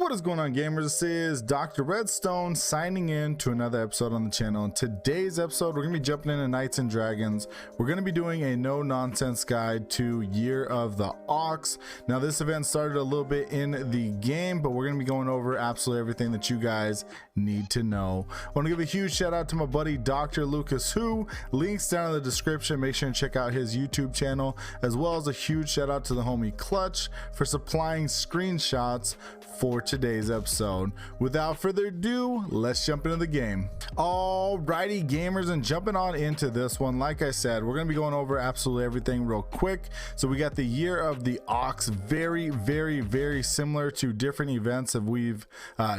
What is going on, gamers? This is Dr. Redstone signing in to another episode on the channel. In today's episode, we're going to be jumping into Knights and Dragons. We're going to be doing a no-nonsense guide to Year of the Ox. Now, this event started a little bit in the game, but we're going to be going over absolutely everything that you guys need to know. I want to give a huge shout out to my buddy DrLucasWho. Links down in the description. Make sure and check out his YouTube channel, as well as a huge shout out to the homie Clutch for supplying screenshots for today's episode. Without further ado, let's jump into the game. Alrighty, gamers, and jumping on into this one, like I said, we're going to be going over absolutely everything real quick. So we got the Year of the Ox, very similar to different events that we've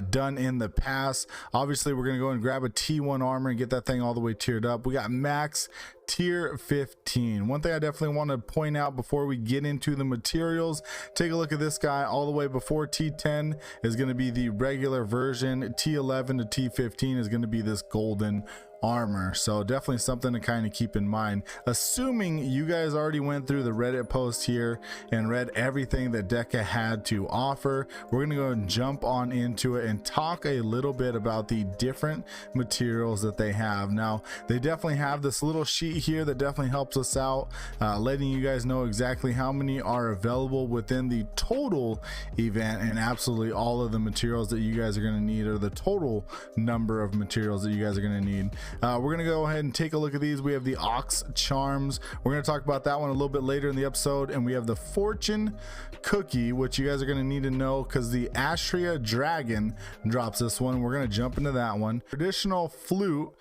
done in the past. Obviously, we're going to go and grab a T1 armor and get that thing all the way tiered up. We got max tier 15. One thing I definitely want to point out before we get into the materials, take a look at this guy. All the way before T10 is going to be the regular version. T11 to T15 is going to be this golden armor, so definitely something to kind of keep in mind. Assuming you guys already went through the Reddit post here and read everything that Deca had to offer, we're going to go and jump on into it and talk a little bit about the different materials that they have. Now, they definitely have this little sheet here that definitely helps us out, letting you guys know exactly how many are available within the total event and absolutely all of the materials that you guys are going to need, or the total number of materials that you guys are going to need. We're going to go ahead and take a look at these. We have the Ox Charms. We're going to talk about that one a little bit later in the episode. And we have the Fortune Cookie, which you guys are going to need to know because the Astria Dragon drops this one. We're going to jump into that one. Traditional Flute.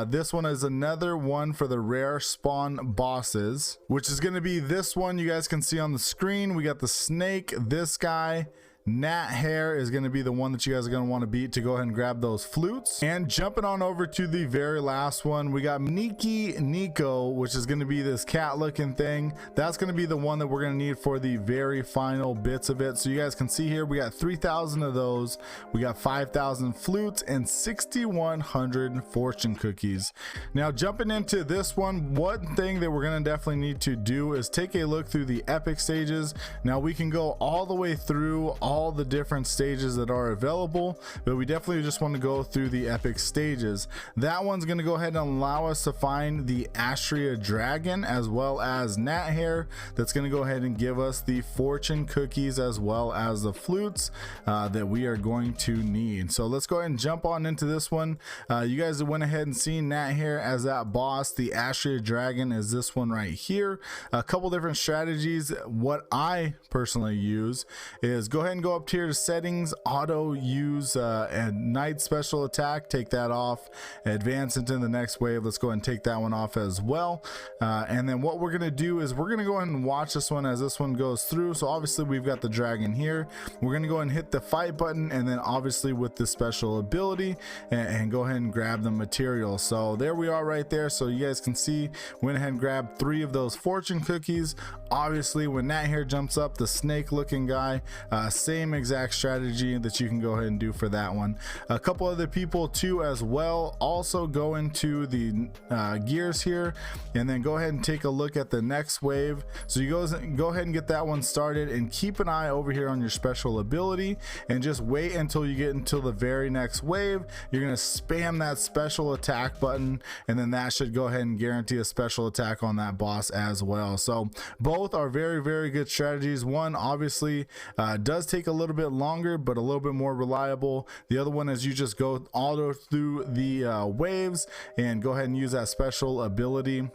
This one is another one for the rare spawn bosses, which is going to be this one you guys can see on the screen. We got the Snake, this guy. Nat Hair is going to be the one that you guys are going to want to beat to go ahead and grab those flutes. And jumping on over to the very last one, we got Niki Nico, which is going to be this cat looking thing. That's going to be the one that we're going to need for the very final bits of it. So you guys can see here, we got 3,000 of those. We got 5,000 flutes and 6,100 fortune cookies. Now, jumping into this one, one thing that we're going to definitely need to do is take a look through the epic stages. Now, we can go all the way through all the different stages that are available, but we definitely just want to go through the epic stages. That one's going to go ahead and allow us to find the Astria Dragon as well as Nat Hair. That's going to go ahead and give us the fortune cookies as well as the flutes that we are going to need. So let's go ahead and jump on into this one. You guys went ahead and seen Nat Hair as that boss. The Astria Dragon is this one right here. A couple different strategies. What I personally use is go ahead and go up here to settings, auto use a night special attack, take that off, advance into the next wave. Let's go ahead and take that one off as well. And then what we're going to do is we're going to go ahead and watch this one as this one goes through. So obviously we've got the dragon here. We're going to go ahead and hit the fight button, and then obviously with the special ability and go ahead and grab the material. So there we are right there. So you guys can see, went ahead and grabbed 3 of those fortune cookies. Obviously when Nat Hair jumps up, the snake looking guy, same exact strategy that you can go ahead and do for that one. A couple other people too as well also go into the gears here, and then go ahead and take a look at the next wave. So you go ahead and get that one started, and keep an eye over here on your special ability and just wait until you get until the very next wave. You're going to spam that special attack button, and then that should go ahead and guarantee a special attack on that boss as well. So both are very good strategies. One obviously does take a little bit longer, but a little bit more reliable. The other one is you just go auto through the waves and go ahead and use that special ability.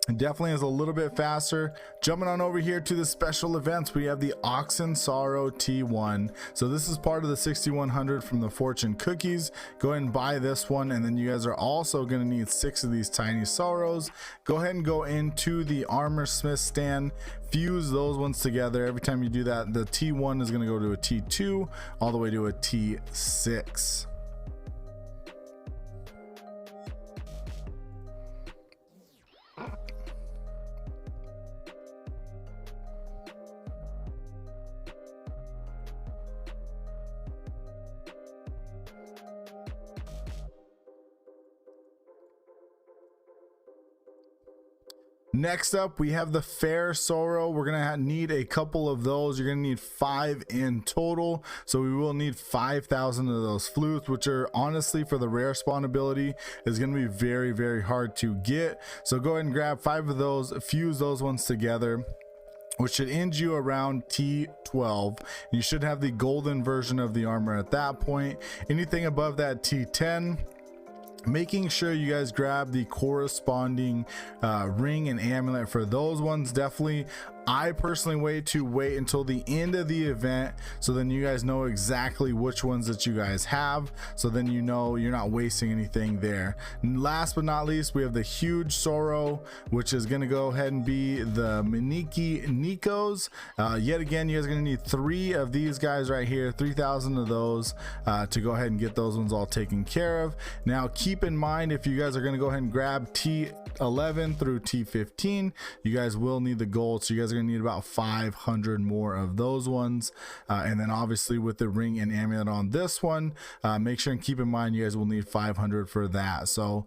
It definitely is a little bit faster. Jumping on over here to the special events, we have the Oxen Sorrow T1. So this is part of the 6,100 from the fortune cookies. Go ahead and buy this one, and then you guys are also going to need 6 of these tiny sorrows. Go ahead and go into the armor smith stand, fuse those ones together. Every time you do that, the T1 is going to go to a T2 all the way to a T6. Next up, we have the Fair Sorrow. We're gonna need a couple of those. You're gonna need 5 in total, so we will need 5,000 of those flutes, which are honestly, for the rare spawn ability, is gonna be very, very hard to get. So go ahead and grab 5 of those, fuse those ones together, which should end you around T12. You should have the golden version of the armor at that point. Anything above that, T10. Making sure you guys grab the corresponding ring and amulet for those ones. Definitely, I personally wait until the end of the event, so then you guys know exactly which ones that you guys have, so then you know you're not wasting anything there. And last but not least, we have the huge Sorrow, which is going to go ahead and be the Nikos. Yet again, you guys are going to need 3 of these guys right here, 3,000 of those to go ahead and get those ones all taken care of. Now keep in mind, if you guys are going to go ahead and grab T11 through T15, you guys will need the gold, so you guys are gonna need about 500 more of those ones, and then obviously with the ring and amulet on this one, make sure and keep in mind you guys will need 500 for that. So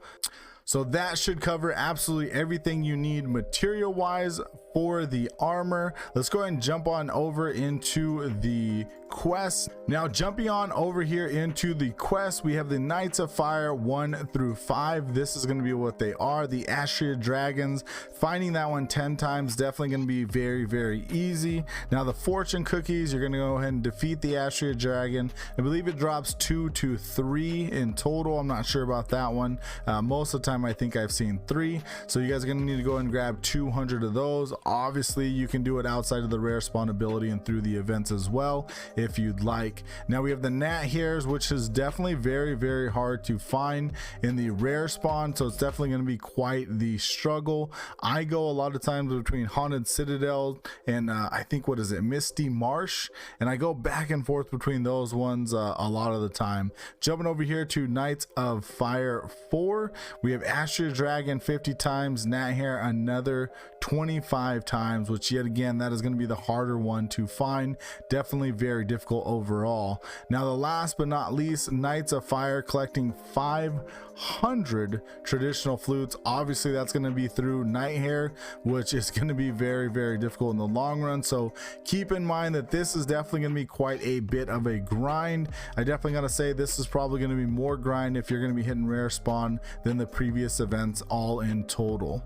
that should cover absolutely everything you need material wise for the armor. Let's go ahead and jump on over into the quest. Now jumping on over here into the quest, we have the Knights of Fire 1 through 5. This is going to be what they are, the Astria Dragons. Finding that one 10 times definitely going to be very, very easy. Now the fortune cookies, you're going to go ahead and defeat the Astria Dragon. I believe it drops 2 to 3 in total. I'm not sure about that one. Most of the time I think I've seen 3, so you guys are going to need to go and grab 200 of those. Obviously you can do it outside of the rare spawn ability and through the events as well if you'd like. Now we have the Nat Hairs, which is definitely very, very hard to find in the rare spawn, so it's definitely going to be quite the struggle. I go a lot of times between Haunted Citadel and I think, what is it, Misty Marsh, and I go back and forth between those ones a lot of the time. Jumping over here to Knights of Fire 4, we have Astria Dragon 50 times, Nat Hair another 25 times, which yet again, that is going to be the harder one to find. Definitely very difficult overall. Now the last but not least, Knights of Fire, collecting 500 traditional flutes. Obviously that's going to be through Night Hair, which is going to be very, very difficult in the long run, so keep in mind that this is definitely going to be quite a bit of a grind. I definitely got to say this is probably going to be more grind if you're going to be hitting rare spawn than the previous events all in total.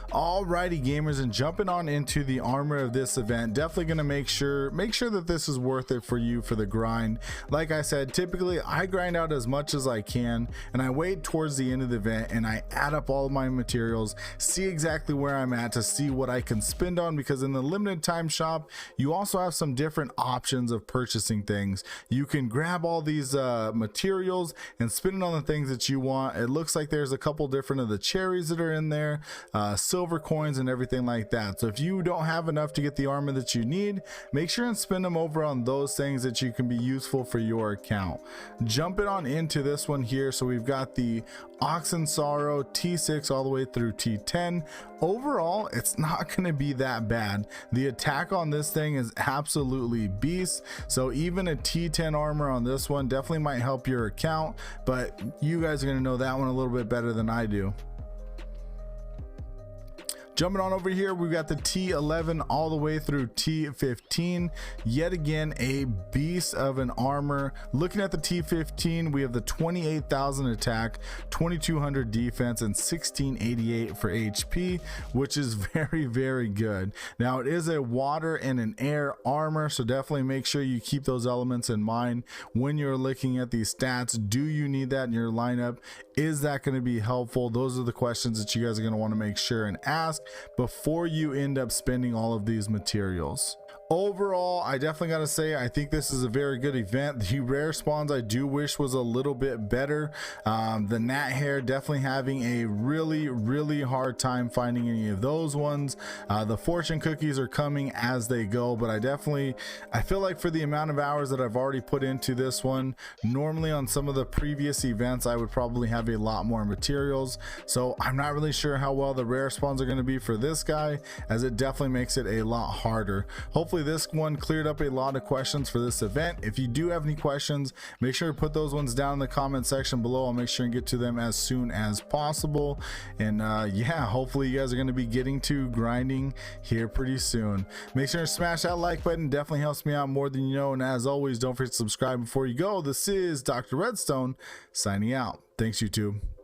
Alrighty gamers, and jumping on into the armor of this event, definitely going to make sure that this is worth it for you for the grind. Like I said, typically I grind out as much as I can and I wait towards the end of the event and I add up all of my materials, see exactly where I'm at to see what I can spend on, because in the limited time shop you also have some different options of purchasing things. You can grab all these materials and spend it on the things that you want. It looks like there's a couple different of the cherries that are in there, silver coins and everything like that. So if you don't have enough to get the armor that you need, make sure and spend them over on those things that you can be useful for your account. Jumping on into this one here, so we've got the Oxen Sorrow T6 all the way through T10. Overall it's not going to be that bad. The attack on this thing is absolutely beast, so even a T10 armor on this one definitely might help your account, but you guys are going to know that one a little bit better than I do. Jumping on over here, we've got the T11 all the way through T15. Yet again, a beast of an armor. Looking at the T15, we have the 28,000 attack, 2,200 defense, and 1688 for HP, which is very, very good. Now it is a water and an air armor, so definitely make sure you keep those elements in mind when you're looking at these stats. Do you need that in your lineup? Is that going to be helpful? Those are the questions that you guys are going to want to make sure and ask before you end up spending all of these materials. Overall, I definitely got to say I think this is a very good event. The rare spawns I do wish was a little bit better. The Nat Hair, definitely having a really hard time finding any of those ones. The fortune cookies are coming as they go, but I feel like for the amount of hours that I've already put into this one, normally on some of the previous events I would probably have a lot more materials, so I'm not really sure how well the rare spawns are going to be for this guy, as it definitely makes it a lot harder. Hopefully hopefully this one cleared up a lot of questions for this event. If you do have any questions, make sure to put those ones down in the comment section below. I'll make sure and get to them as soon as possible. And yeah, hopefully you guys are going to be getting to grinding here pretty soon. Make sure to smash that like button, definitely helps me out more than you know. And as always, don't forget to subscribe before you go. This is Dr. Redstone signing out. Thanks, YouTube.